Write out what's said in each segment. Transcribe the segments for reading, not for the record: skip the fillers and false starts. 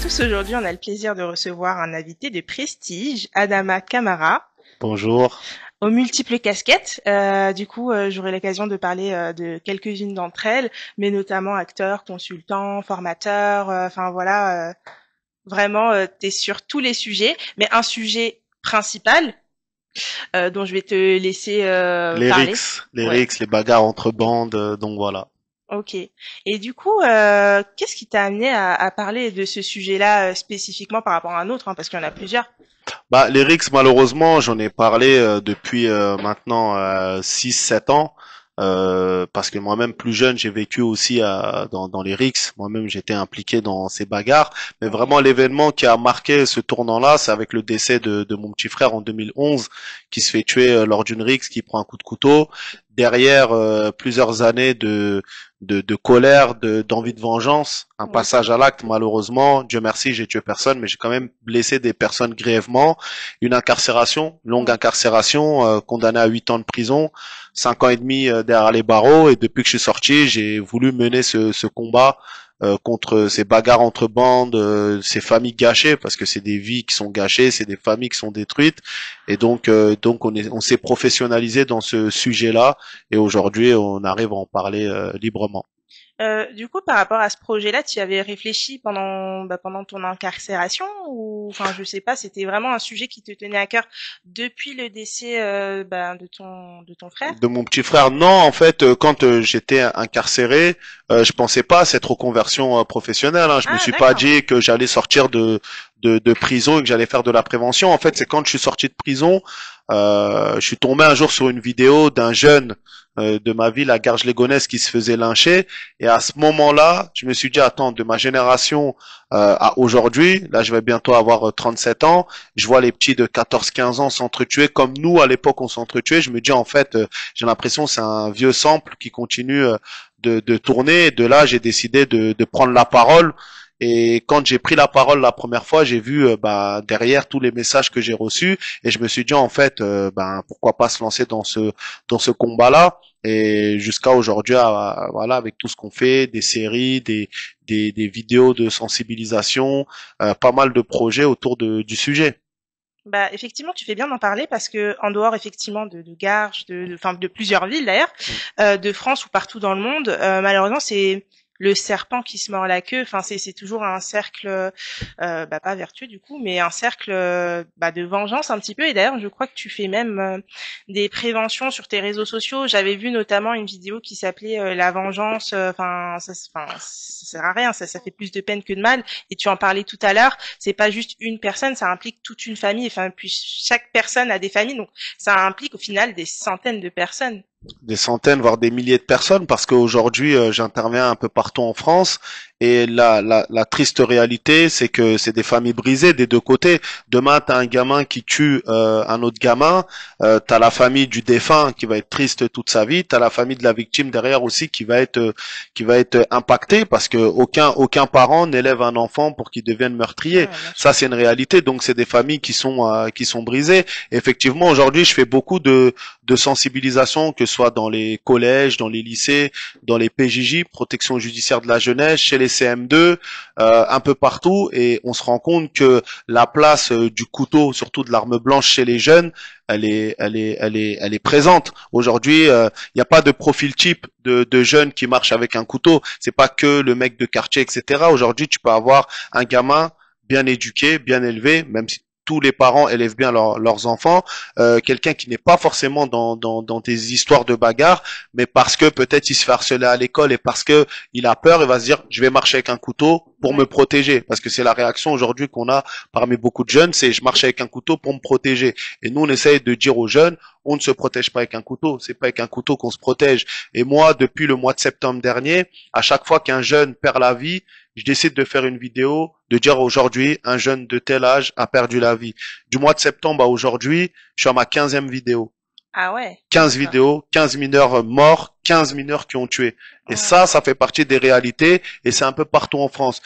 tous, aujourd'hui on a le plaisir de recevoir un invité de prestige, Adama Kamara, Bonjour. aux multiples casquettes. J'aurai l'occasion de parler de quelques-unes d'entre elles, mais notamment acteur, consultant, formateur, vraiment, t'es sur tous les sujets, mais un sujet principal dont je vais te laisser Les parler. rixes, les Ouais. rixes, les bagarres entre bandes, donc voilà. Ok. Et du coup, qu'est-ce qui t'a amené à parler de ce sujet-là spécifiquement par rapport à un autre, hein, parce qu'il y en a plusieurs. Bah, les rixes, malheureusement, j'en ai parlé depuis maintenant 6-7 ans. Parce que moi-même plus jeune j'ai vécu aussi dans les rixes, moi-même j'étais impliqué dans ces bagarres, mais Ok. vraiment l'événement qui a marqué ce tournant-là, c'est avec le décès de mon petit frère en 2011 qui se fait tuer lors d'une rixe, qui prend un coup de couteau derrière plusieurs années de colère, d'envie de vengeance, un Oui. passage à l'acte. Malheureusement, Dieu merci, j'ai tué personne, mais j'ai quand même blessé des personnes grièvement. Une incarcération, longue Oui. incarcération, condamné à 8 ans de prison, 5 ans et demi derrière les barreaux. Et depuis que je suis sorti, j'ai voulu mener ce combat contre ces bagarres entre bandes, ces familles gâchées, parce que c'est des vies qui sont gâchées, c'est des familles qui sont détruites. Et donc on s'est professionnalisé dans ce sujet-là. Et aujourd'hui, on arrive à en parler librement. Du coup, par rapport à ce projet-là, tu y avais réfléchi pendant ton incarcération ou, enfin, je sais pas, c'était vraiment un sujet qui te tenait à cœur depuis le décès de ton frère? De mon petit frère, non, en fait, quand j'étais incarcéré, je pensais pas à cette reconversion professionnelle. Hein. Je me Ah, suis pas d'accord. dit que j'allais sortir de prison et que j'allais faire de la prévention. En fait, c'est quand je suis sorti de prison, je suis tombé un jour sur une vidéo d'un jeune de ma ville à Garges-les-Gonesse qui se faisait lyncher. Et à ce moment-là, je me suis dit, attends, de ma génération à aujourd'hui, là, je vais bientôt avoir 37 ans, je vois les petits de 14-15 ans s'entretuer comme nous, à l'époque, on s'entretuait. Je me dis, en fait, j'ai l'impression que c'est un vieux sample qui continue de tourner. Et de là, j'ai décidé de prendre la parole. Et quand j'ai pris la parole la première fois, j'ai vu derrière tous les messages que j'ai reçus et je me suis dit en fait pourquoi pas se lancer dans ce combat-là et jusqu'à aujourd'hui voilà avec tout ce qu'on fait, des séries, des vidéos de sensibilisation, pas mal de projets autour du sujet. Bah, effectivement, tu fais bien d'en parler parce que en dehors effectivement de Garches, de plusieurs villes d'ailleurs, de France ou partout dans le monde, malheureusement c'est le serpent qui se mord la queue. Enfin, c'est toujours un cercle, pas vertueux du coup, mais un cercle de vengeance un petit peu. Et d'ailleurs, je crois que tu fais même des préventions sur tes réseaux sociaux. J'avais vu notamment une vidéo qui s'appelait La vengeance. Ça sert à rien, ça fait plus de peine que de mal. Et tu en parlais tout à l'heure, c'est pas juste une personne, ça implique toute une famille. Enfin, puis chaque personne a des familles, donc ça implique au final des centaines de personnes. Des centaines, voire des milliers de personnes, parce qu'aujourd'hui, j'interviens un peu partout en France, et la triste réalité, c'est que c'est des familles brisées des deux côtés. Demain, t'as un gamin qui tue un autre gamin, t'as la famille du défunt qui va être triste toute sa vie, t'as la famille de la victime derrière aussi qui va être impactée, parce que aucun parent n'élève un enfant pour qu'il devienne meurtrier. Ouais, bien sûr. Ça, c'est une réalité. Donc, c'est des familles qui sont brisées. Effectivement, aujourd'hui, je fais beaucoup de sensibilisation, que ce soit dans les collèges, dans les lycées, dans les PJJ, protection judiciaire de la jeunesse, chez les CM2, un peu partout, et on se rend compte que la place du couteau, surtout de l'arme blanche chez les jeunes, elle est présente. Aujourd'hui, il n'y a pas de profil type de jeunes qui marchent avec un couteau. C'est pas que le mec de quartier, etc. Aujourd'hui, tu peux avoir un gamin bien éduqué, bien élevé, même si tous les parents élèvent bien leurs enfants, quelqu'un qui n'est pas forcément dans des histoires de bagarre, mais parce que peut-être il se fait harceler à l'école et parce que il a peur, il va se dire je vais marcher avec un couteau pour me Ouais. protéger, parce que c'est la réaction aujourd'hui qu'on a parmi beaucoup de jeunes, c'est je marche avec un couteau pour me protéger. Et nous on essaye de dire aux jeunes on ne se protège pas avec un couteau, c'est pas avec un couteau qu'on se protège. Et moi depuis le mois de septembre dernier, à chaque fois qu'un jeune perd la vie, je décide de faire une vidéo, de dire aujourd'hui, un jeune de tel âge a perdu la vie. Du mois de septembre à aujourd'hui, je suis à ma 15e vidéo. Ah ouais, 15 d'accord. vidéos, 15 mineurs morts, 15 mineurs qui ont tué. Et Ouais. ça fait partie des réalités et c'est un peu partout en France.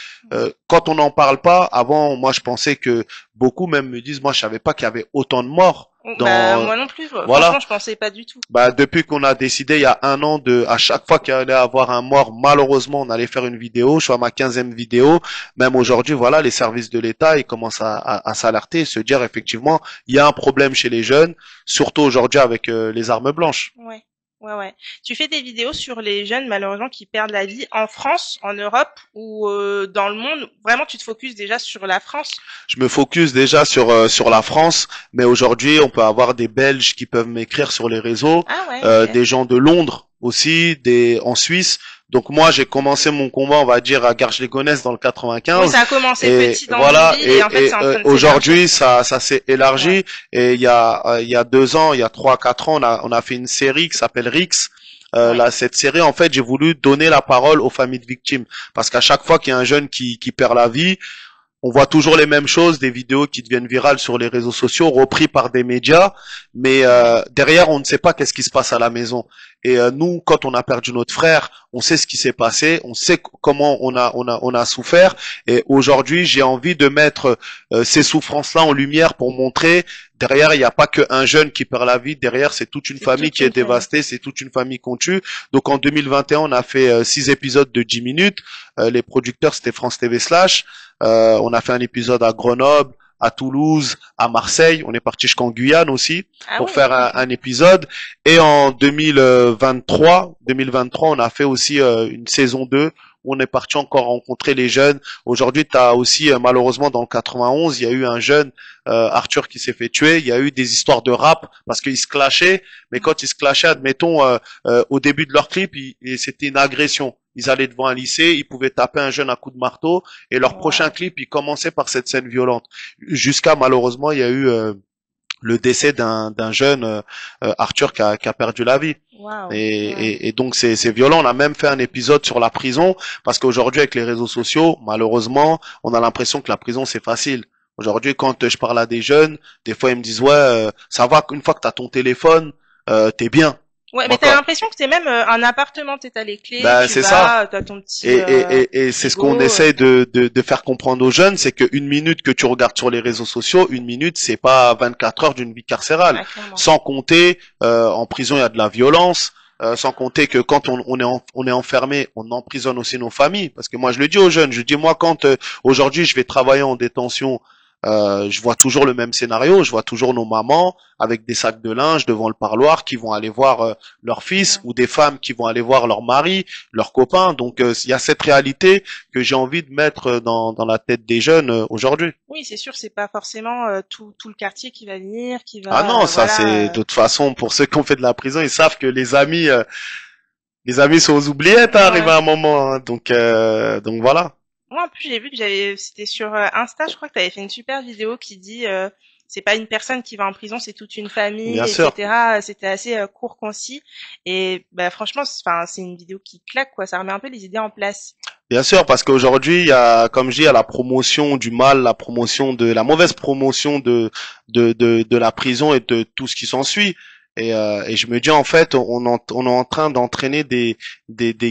Quand on n'en parle pas, avant, moi je pensais que beaucoup même me disent, moi je savais pas qu'il y avait autant de morts. Bah, moi non plus. Voilà. Franchement, je pensais pas du tout. Bah, depuis qu'on a décidé il y a un an à chaque fois qu'il allait avoir un mort, malheureusement, on allait faire une vidéo. Je suis à ma 15e vidéo. Même aujourd'hui, voilà, les services de l'État, ils commencent à s'alerter, se dire effectivement, il y a un problème chez les jeunes, surtout aujourd'hui avec les armes blanches. Ouais. Ouais. Tu fais des vidéos sur les jeunes, malheureusement, qui perdent la vie en France, en Europe ou dans le monde. Vraiment, tu te focuses déjà sur la France? Je me focus déjà sur la France, mais aujourd'hui, on peut avoir des Belges qui peuvent m'écrire sur les réseaux, Ah ouais, ok. des gens de Londres aussi, en Suisse. Donc moi, j'ai commencé mon combat, on va dire, à Garges-les-Gonesse dans le Oui, 95. ça a commencé Et petit dans voilà, une ville et en fait, c'est en train de s'élargir. aujourd'hui, ça s'est élargi. Ouais. Et il y a 2 ans, il y a 3, 4 ans, on a fait une série qui s'appelle Rix. Ouais. Cette série, en fait, j'ai voulu donner la parole aux familles de victimes. Parce qu'à chaque fois qu'il y a un jeune qui perd la vie, on voit toujours les mêmes choses, des vidéos qui deviennent virales sur les réseaux sociaux, repris par des médias, mais derrière, on ne sait pas qu'est-ce qui se passe à la maison. Et nous, quand on a perdu notre frère, on sait ce qui s'est passé, on sait comment on a souffert. Et aujourd'hui, j'ai envie de mettre ces souffrances-là en lumière pour montrer derrière, il n'y a pas qu'un jeune qui perd la vie. Derrière, c'est toute une famille qui est dévastée, c'est toute une famille qu'on tue. Donc en 2021, on a fait 6 épisodes de 10 minutes. Les producteurs, c'était France TV Slash. On a fait un épisode à Grenoble, à Toulouse, à Marseille. On est parti jusqu'en Guyane aussi pour faire un épisode. Et en 2023, on a fait aussi une saison 2 où on est parti encore rencontrer les jeunes. Aujourd'hui, tu as aussi, malheureusement, dans le 91, il y a eu un jeune, Arthur, qui s'est fait tuer. Il y a eu des histoires de rap parce qu'ils se clashaient. Mais quand ils se clashaient, admettons, au début de leur clip, c'était une agression. Ils allaient devant un lycée, ils pouvaient taper un jeune à coups de marteau, et leur prochain clip, il commençait par cette scène violente. Jusqu'à, malheureusement, il y a eu le décès d'un jeune, Arthur, qui a perdu la vie. Wow. Et donc c'est violent. On a même fait un épisode sur la prison, parce qu'aujourd'hui, avec les réseaux sociaux, malheureusement, on a l'impression que la prison, c'est facile. Aujourd'hui, quand je parle à des jeunes, des fois, ils me disent, ouais, ça va, une fois que t'as ton téléphone, t'es bien. Ouais, mais t'as l'impression que c'est même un appartement, t'as les clés, bah, tu vas, t'as ton petit. Et c'est ce qu'on essaie de faire comprendre aux jeunes, c'est qu'une minute que tu regardes sur les réseaux sociaux, une minute, c'est pas 24 heures d'une vie carcérale. Sans compter, en prison, il y a de la violence. Sans compter que quand on est enfermé, on emprisonne aussi nos familles. Parce que moi, je le dis aux jeunes, je dis moi, quand aujourd'hui je vais travailler en détention, je vois toujours le même scénario, je vois toujours nos mamans avec des sacs de linge devant le parloir qui vont aller voir leur fils, ou des femmes qui vont aller voir leur mari, leur copain. Donc il y a cette réalité que j'ai envie de mettre dans la tête des jeunes aujourd'hui. Oui, c'est sûr, c'est pas forcément tout le quartier qui va venir, qui va. Ah non, ça c'est de toute façon, pour ceux qui ont fait de la prison, ils savent que les amis sont aux oubliettes, arrivé à un moment. Hein. Donc voilà. Moi, en plus, j'ai vu que c'était sur Insta, je crois que tu avais fait une super vidéo qui dit, c'est pas une personne qui va en prison, c'est toute une famille, Bien etc. sûr. C'était assez court, concis. Et, bah, franchement, c'est une vidéo qui claque, quoi. Ça remet un peu les idées en place. Bien sûr, parce qu'aujourd'hui, il y a, comme je dis, il y a la promotion du mal, la mauvaise promotion de la prison et de tout ce qui s'ensuit. Et je me dis, en fait, on est en train d'entraîner des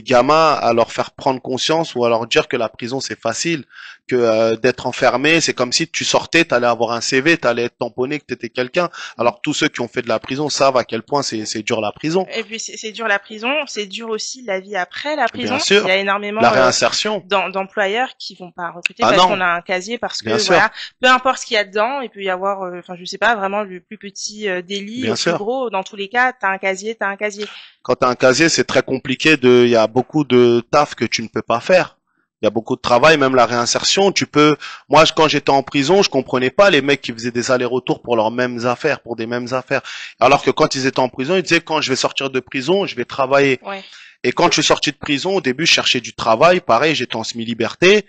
gamins à leur faire prendre conscience, ou à leur dire que la prison c'est facile, que d'être enfermé, c'est comme si tu sortais, t'allais avoir un CV, t'allais être tamponné, que t'étais quelqu'un. Alors tous ceux qui ont fait de la prison savent à quel point c'est dur la prison. Et puis c'est dur la prison, c'est dur aussi la vie après la prison. Bien sûr. Il y a énormément la réinsertion d'employeurs qui vont pas recruter parce qu'on a un casier, parce que voilà, peu importe ce qu'il y a dedans, il peut y avoir, enfin je sais pas, vraiment le plus petit délit, Bien le sûr. plus gros. Dans tous les cas, t'as un casier. Quand t'as un casier, c'est très compliqué il y a beaucoup de taf que tu ne peux pas faire. Il y a beaucoup de travail, même la réinsertion. Moi, quand j'étais en prison, je comprenais pas les mecs qui faisaient des allers-retours pour leurs mêmes affaires, pour des mêmes affaires. Alors que quand ils étaient en prison, ils disaient, quand je vais sortir de prison, je vais travailler. Ouais. Et quand je suis sorti de prison, au début, je cherchais du travail. Pareil, j'étais en semi-liberté.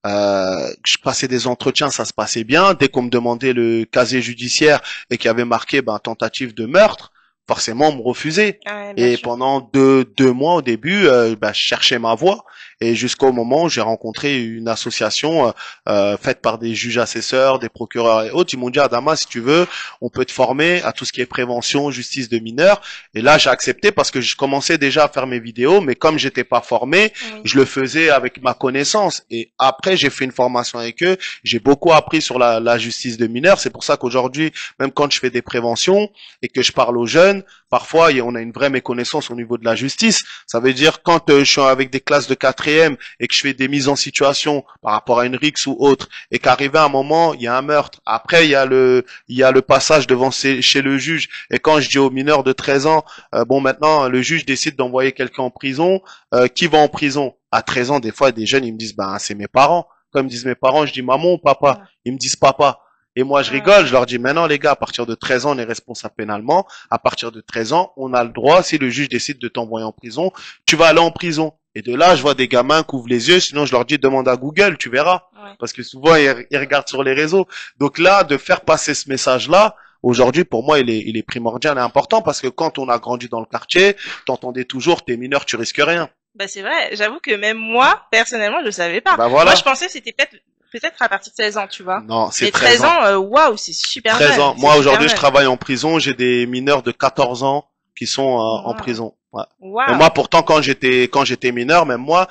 Je passais des entretiens, ça se passait bien. Dès qu'on me demandait le casier judiciaire et qu'il y avait marqué, tentative de meurtre, forcément on me refusait. Ouais, et sûr. pendant deux mois au début, je cherchais ma voie. et jusqu'au moment où j'ai rencontré une association faite par des juges assesseurs, des procureurs et autres. Ils m'ont dit, Adama, si tu veux, on peut te former à tout ce qui est prévention, justice de mineurs. Et là, j'ai accepté parce que je commençais déjà à faire mes vidéos, mais comme j'étais pas formé, je le faisais avec ma connaissance. Et après, j'ai fait une formation avec eux. J'ai beaucoup appris sur la justice de mineurs. C'est pour ça qu'aujourd'hui, même quand je fais des préventions et que je parle aux jeunes, parfois, on a une vraie méconnaissance au niveau de la justice. Ça veut dire quand je suis avec des classes de quatrième et que je fais des mises en situation par rapport à une rixe ou autre, et qu'arrivé à un moment, il y a un meurtre. Après, il y a le passage devant chez le juge. Et quand je dis aux mineurs de 13 ans, bon, maintenant, le juge décide d'envoyer quelqu'un en prison, qui va en prison? À 13 ans, des fois, des jeunes, ils me disent, ben, c'est mes parents. Quand ils me disent mes parents, je dis maman ou papa. Ils me disent papa. Et moi, je rigole, je leur dis, maintenant, les gars, à partir de 13 ans, on est responsable pénalement. À partir de 13 ans, on a le droit, si le juge décide de t'envoyer en prison, tu vas aller en prison. Et de là, je vois des gamins qui ouvrent les yeux, sinon je leur dis, demande à Google, tu verras. Parce que souvent, ils regardent sur les réseaux. Donc là, de faire passer ce message-là, aujourd'hui, pour moi, il est primordial et important parce que quand on a grandi dans le quartier, t'entendais toujours, t'es mineur, tu risques rien. Bah, c'est vrai. J'avoue que même moi, personnellement, je le savais pas. Bah voilà. Moi, je pensais que c'était peut-être à partir de 16 ans, tu vois. Non, c'est mais 13 ans. Waouh, c'est super 13 jeune. ans. Moi, aujourd'hui, je travaille en prison. J'ai des mineurs de 14 ans qui sont en prison. Ouais. Wow. Et moi, pourtant, quand j'étais mineur, même moi,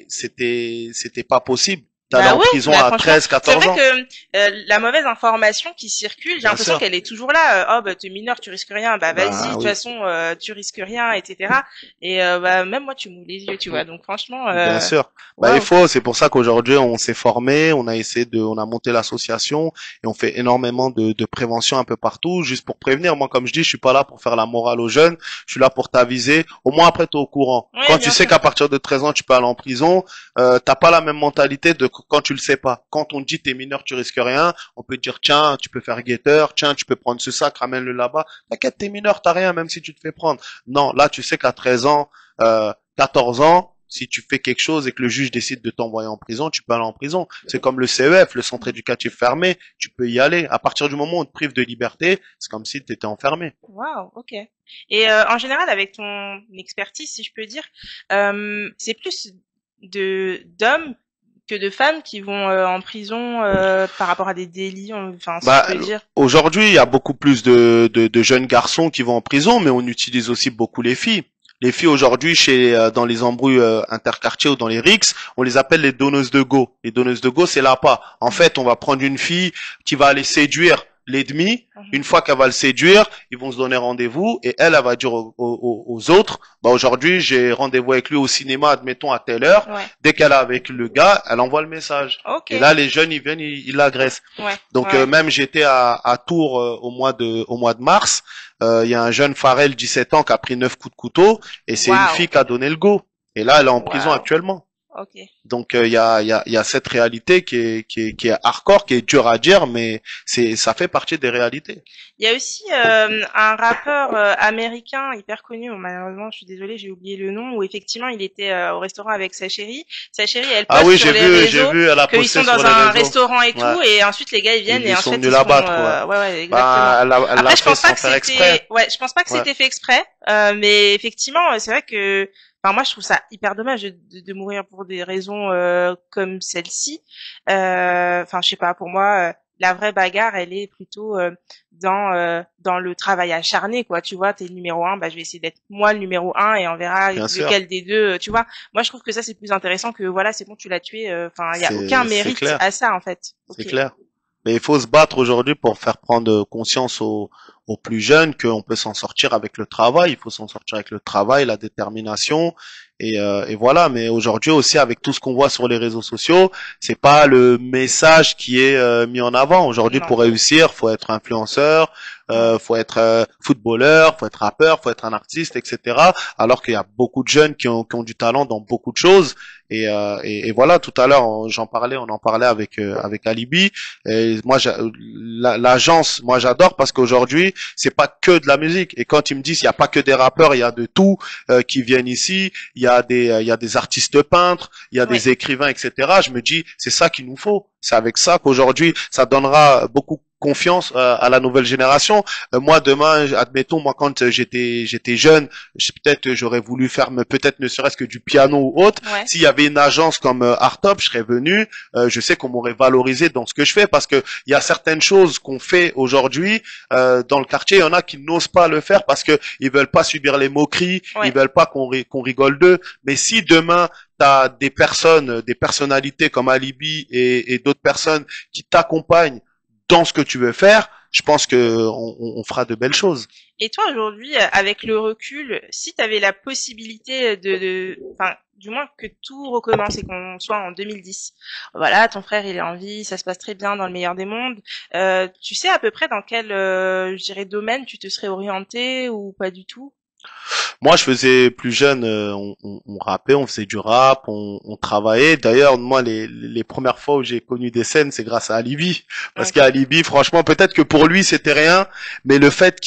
c'était pas possible d'aller en prison à 13, 14 ans. C'est vrai que la mauvaise information qui circule, j'ai l'impression qu'elle est toujours là. Oh, bah, t'es mineur, tu risques rien. Bah, vas-y, de toute façon, tu risques rien, etc. Et bah, même moi, tu m'ouvres les yeux, tu vois. Donc, franchement. Bien sûr. Bah, il faut. C'est pour ça qu'aujourd'hui, on s'est formé, on a monté l'association et on fait énormément de prévention un peu partout, juste pour prévenir. Moi, comme je dis, je suis pas là pour faire la morale aux jeunes. Je suis là pour t'aviser. Au moins, après, t'es au courant. Oui, quand tu sais qu'à partir de 13 ans, tu peux aller en prison, t'as pas la même mentalité de quand tu le sais pas. Quand on te dit t'es mineur, tu risques rien, on peut te dire tiens, tu peux faire guetteur, tiens, tu peux prendre ce sac, ramène-le là-bas. T'inquiète, t'es mineur, t'as rien, même si tu te fais prendre. Non, là, tu sais qu'à 13 ans, 14 ans, si tu fais quelque chose et que le juge décide de t'envoyer en prison, tu peux aller en prison. C'est comme le CEF, le centre éducatif fermé, tu peux y aller. À partir du moment où on te prive de liberté, c'est comme si tu étais enfermé. Waouh, ok. Et en général, avec ton expertise, si je peux dire, c'est plus d'hommes que de femmes qui vont en prison par rapport à des délits, enfin, si je peux dire. Aujourd'hui, il y a beaucoup plus de jeunes garçons qui vont en prison, mais on utilise aussi beaucoup les filles. Les filles aujourd'hui, dans les embrouilles interquartiers ou dans les rixes, on les appelle les donneuses de go. Les donneuses de go, c'est l'appât. En fait, on va prendre une fille qui va aller séduire l'ennemi. Une fois qu'elle va le séduire, ils vont se donner rendez-vous et elle va dire aux autres, bah aujourd'hui j'ai rendez-vous avec lui au cinéma, admettons à telle heure. Dès qu'elle est avec le gars, elle envoie le message. Et là les jeunes ils viennent, ils l'agressent. Donc même j'étais à Tours au mois de mars, il y a un jeune Farel 17 ans qui a pris 9 coups de couteau et c'est une fille qui a donné le go. Et là elle est en prison actuellement. Donc il y a cette réalité qui est hardcore, qui est dure à dire, mais ça fait partie des réalités. Il y a aussi un rappeur américain hyper connu, malheureusement je suis désolée, j'ai oublié le nom, où effectivement il était au restaurant avec sa chérie. Sa chérie elle poste sur les réseaux qu'ils sont dans un restaurant et tout, et ensuite les gars ils viennent et en fait ils sont exactement. Après je pense pas que c'était je pense pas que c'était fait exprès, mais effectivement c'est vrai que enfin, moi, je trouve ça hyper dommage de mourir pour des raisons comme celle-ci. Enfin, je sais pas. Pour moi, la vraie bagarre, elle est plutôt dans le travail acharné, quoi. Tu vois, t'es le numéro 1, bah je vais essayer d'être moi le numéro 1 et on verra lequel des deux. Tu vois. Moi, je trouve que ça c'est plus intéressant que voilà, c'est bon, tu l'as tué. Enfin, il y a aucun mérite à ça en fait. C'est clair. Mais il faut se battre aujourd'hui pour faire prendre conscience aux plus jeunes qu'on peut s'en sortir avec le travail. Il faut s'en sortir avec le travail, la détermination et voilà. Mais aujourd'hui aussi avec tout ce qu'on voit sur les réseaux sociaux, c'est pas le message qui est mis en avant. Aujourd'hui pour réussir, faut être influenceur, faut être footballeur, faut être rappeur, faut être un artiste, etc. Alors qu'il y a beaucoup de jeunes qui ont du talent dans beaucoup de choses. Et voilà, tout à l'heure on en parlait avec Alibi. Et moi, l'agence, moi j'adore parce qu'aujourd'hui c'est pas que de la musique. Et quand ils me disent il y a pas que des rappeurs, il y a de tout qui viennent ici. Il y a des artistes peintres, il y a des écrivains, etc. Je me dis c'est ça qu'il nous faut. C'est avec ça qu'aujourd'hui ça donnera beaucoup confiance à la nouvelle génération. Moi demain, admettons, moi quand j'étais jeune, peut-être j'aurais voulu faire peut-être ne serait-ce que du piano ou autre. Ouais. S'il y avait une agence comme Artop, je serais venu. Je sais qu'on m'aurait valorisé dans ce que je fais parce que il y a certaines choses qu'on fait aujourd'hui dans le quartier. Il y en a qui n'osent pas le faire parce que ils veulent pas subir les moqueries, Ouais. ils veulent pas qu'on rigole d'eux. Mais si demain t'as des personnes, des personnalités comme Alibi et d'autres personnes qui t'accompagnent dans ce que tu veux faire, je pense que on fera de belles choses. Et toi, aujourd'hui, avec le recul, si tu avais la possibilité enfin, du moins que tout recommence et qu'on soit en 2010, voilà, ton frère, il est en vie, ça se passe très bien dans le meilleur des mondes, tu sais à peu près dans quel, je dirais, domaine tu te serais orienté ou pas du tout? Moi, je faisais plus jeune, on rappait, on faisait du rap, on travaillait. D'ailleurs, moi, les premières fois où j'ai connu des scènes, c'est grâce à Alibi. Parce Ok. qu'Alibi, franchement, peut-être que pour lui, c'était rien, mais le fait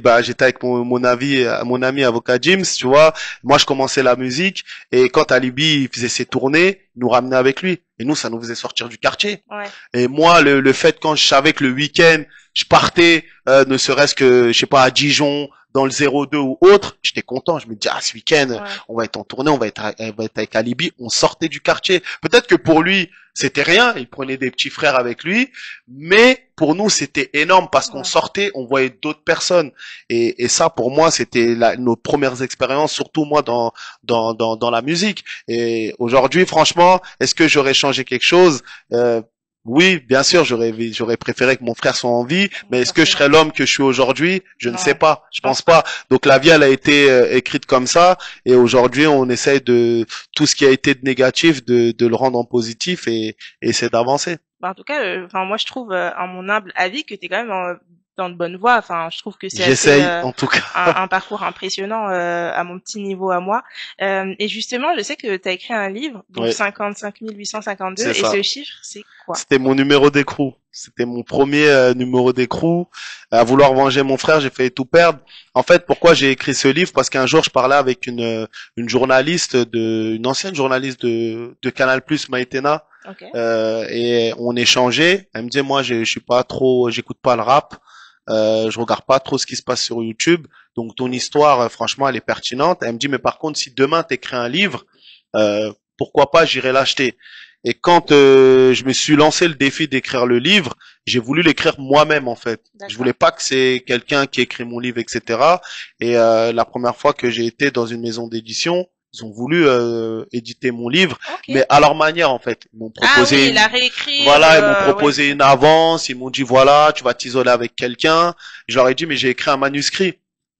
bah, j'étais avec mon ami avocat James, tu vois. Moi, je commençais la musique, et quand Alibi il faisait ses tournées, il nous ramenait avec lui. Et nous, ça nous faisait sortir du quartier. Ouais. Et moi, le fait quand je savais que le week-end, je partais, ne serait-ce que, je sais pas, à Dijon, dans le 02 ou autre, j'étais content. Je me dis, ah, ce week-end, Ouais. on va être en tournée, on va être avec Alibi, on sortait du quartier. Peut-être que pour lui, c'était rien, il prenait des petits frères avec lui, mais pour nous, c'était énorme parce qu'on Ouais. sortait, on voyait d'autres personnes. Et ça, pour moi, c'était nos premières expériences, surtout moi dans la musique. Et aujourd'hui, franchement, est-ce que j'aurais changé quelque chose? Oui, bien sûr, j'aurais préféré que mon frère soit en vie, mais est-ce que je serais l'homme que je suis aujourd'hui? Je ne Non, sais pas, je pense pense pas. Donc la vie, elle a été écrite comme ça, et aujourd'hui, on essaye de tout ce qui a été de négatif, de le rendre en positif et essayer d'avancer. Bah, en tout cas, enfin, moi, je trouve, à mon humble avis, que t'es quand même dans de bonnes voies. Enfin, je trouve que c'est assez, J'essaye, en tout cas. un parcours impressionnant à mon petit niveau à moi. Et justement, je sais que tu as écrit un livre, donc Oui, 55 852, c'est et ça. ce chiffre, c'est quoi? C'était mon numéro d'écrou. C'était mon premier numéro d'écrou. À vouloir venger mon frère, j'ai failli tout perdre. En fait, pourquoi j'ai écrit ce livre? Parce qu'un jour, je parlais avec une journaliste une ancienne journaliste de Canal+, Maïtena, Ok. et on échangeait. Elle me disait, moi, je suis pas trop, j'écoute pas le rap. Je regarde pas trop ce qui se passe sur YouTube. Donc ton histoire, franchement, elle est pertinente. Elle me dit, mais par contre, si demain t'écris un livre, pourquoi pas, j'irai l'acheter. Et quand je me suis lancé le défi d'écrire le livre, j'ai voulu l'écrire moi-même en fait. Je D'accord. voulais pas que c'est quelqu'un qui écrit mon livre, etc. Et la première fois que j'ai été dans une maison d'édition, ils ont voulu éditer mon livre, Ok. mais à leur manière en fait. Ils m'ont Ah proposé oui, la réécrire, voilà, ils m'ont ouais. proposé une avance, ils m'ont dit voilà, tu vas t'isoler avec quelqu'un. Je leur ai dit mais j'ai écrit un manuscrit.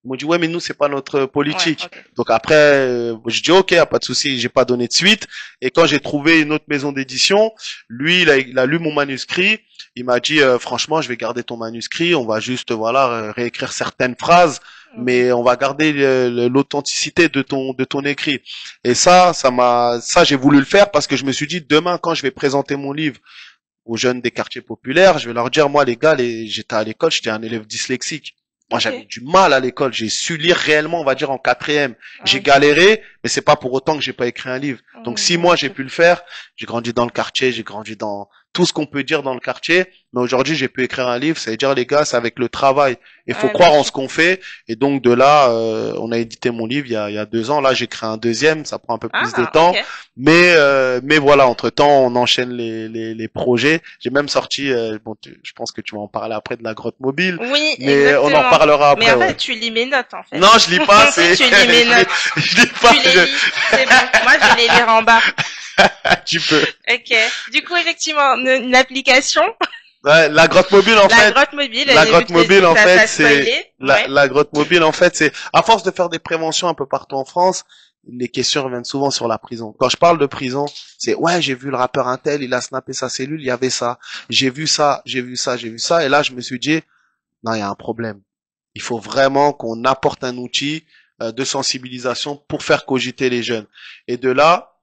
Ils m'ont dit ouais mais nous c'est pas notre Ouais, politique. ok. Donc après je dis ok, y a pas de souci, j'ai pas donné de suite. Et quand j'ai trouvé une autre maison d'édition, lui il a lu mon manuscrit, il m'a dit franchement je vais garder ton manuscrit, on va juste voilà réécrire certaines phrases, Mhm. mais on va garder l'authenticité de ton écrit. Et ça j'ai voulu le faire parce que je me suis dit demain quand je vais présenter mon livre aux jeunes des quartiers populaires, je vais leur dire moi les gars, j'étais à l'école, j'étais un élève dyslexique. Moi, j'avais Ok. du mal à l'école. J'ai su lire réellement, on va dire, en quatrième. J'ai Ok. galéré, mais c'est pas pour autant que j'ai pas écrit un livre. Donc, si moi, j'ai Ok. pu le faire, j'ai grandi dans le quartier, j'ai grandi dans tout ce qu'on peut dire dans le quartier. Mais aujourd'hui, j'ai pu écrire un livre. Ça veut dire, les gars, c'est avec le travail. Il faut Ouais, croire bien en sûr. ce qu'on fait. Et donc, de là, on a édité mon livre il y a 2 ans. Là, j'ai créé un deuxième. Ça prend un peu plus de Ah, temps. ok. Mais voilà, entre-temps, on enchaîne les projets. J'ai même sorti, bon, je pense que tu vas en parler après de la grotte mobile. Oui, Mais on en exactement. parlera Mais après, en ouais. fait, tu lis mes notes, en fait. Non, je lis pas, Si c'est, tu lis mes notes, je lis pas, tu les lis, c'est bon. Moi, je vais les lire en bas. tu peux. Ok. Du coup, effectivement, une application, Ouais, la grotte mobile, en la fait, grotte mobile, la j'ai vu grotte que mobile, en t'as fait, spoilé. c'est, Ouais. la grotte mobile, en fait, c'est, à force de faire des préventions un peu partout en France, les questions reviennent souvent sur la prison. Quand je parle de prison, c'est, ouais, j'ai vu le rappeur Intel, il a snappé sa cellule, il y avait ça. J'ai vu ça, j'ai vu ça, j'ai vu ça. Et là, je me suis dit, non, il y a un problème. Il faut vraiment qu'on apporte un outil de sensibilisation pour faire cogiter les jeunes. Et de là,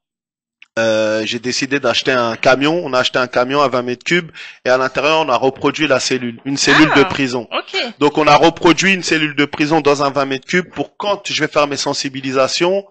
j'ai décidé d'acheter un camion. On a acheté un camion à 20 mètres cubes et à l'intérieur, on a reproduit la cellule, une cellule de Ah, prison. ok. Donc, on a reproduit une cellule de prison dans un 20 mètres cubes pour quand je vais faire mes sensibilisations,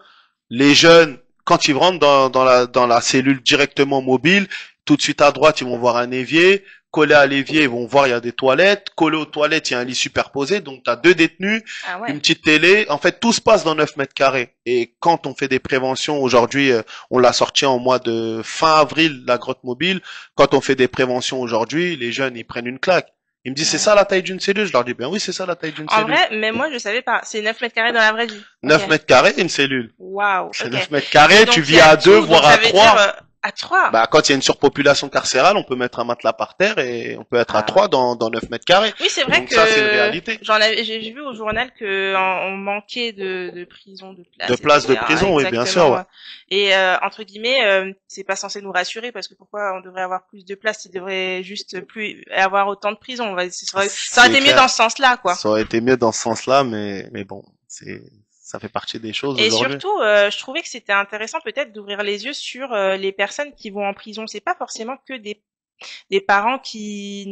les jeunes, quand ils rentrent dans la cellule directement mobile, Tout de suite à droite, ils vont voir un évier. Collé à l'évier, ils vont voir il y a des toilettes. Collé aux toilettes, il y a un lit superposé. Donc tu as 2 détenus, Ah une ouais. petite télé. En fait, tout se passe dans 9 mètres carrés. Et quand on fait des préventions, aujourd'hui, on l'a sorti en mois de fin avril, la grotte mobile. Quand on fait des préventions aujourd'hui, les jeunes, ils prennent une claque. Ils me disent, c'est Ouais. ça la taille d'une cellule? Je leur dis, bien oui, c'est ça la taille d'une En cellule. vrai, mais moi je savais pas. C'est 9 mètres carrés dans la vraie vie. 9 Ok. mètres carrés, une cellule. Waouh. C'est Ok. 9 mètres carrés, Donc tu il y vis a à 2, tout. Donc voire ça à veut 3. dire à 3. Bah, quand il y a une surpopulation carcérale, on peut mettre un matelas par terre et on peut être à Ah 3 dans 9 mètres carrés. oui, c'est vrai Donc que ça, c'est une réalité. j'ai vu au journal que on manquait de prisons, de places, De places de etc. prison, oui, bien sûr, Exactement. ouais. Et entre guillemets, c'est pas censé nous rassurer parce que pourquoi on devrait avoir plus de places, il devrait juste plus avoir autant de prisons. Ça aurait été mieux clair. dans ce sens-là, quoi. Ça aurait été mieux dans ce sens-là, mais bon, ça fait partie des choses Et aujourd'hui. surtout, je trouvais que c'était intéressant peut-être d'ouvrir les yeux sur les personnes qui vont en prison. C'est pas forcément que des parents qui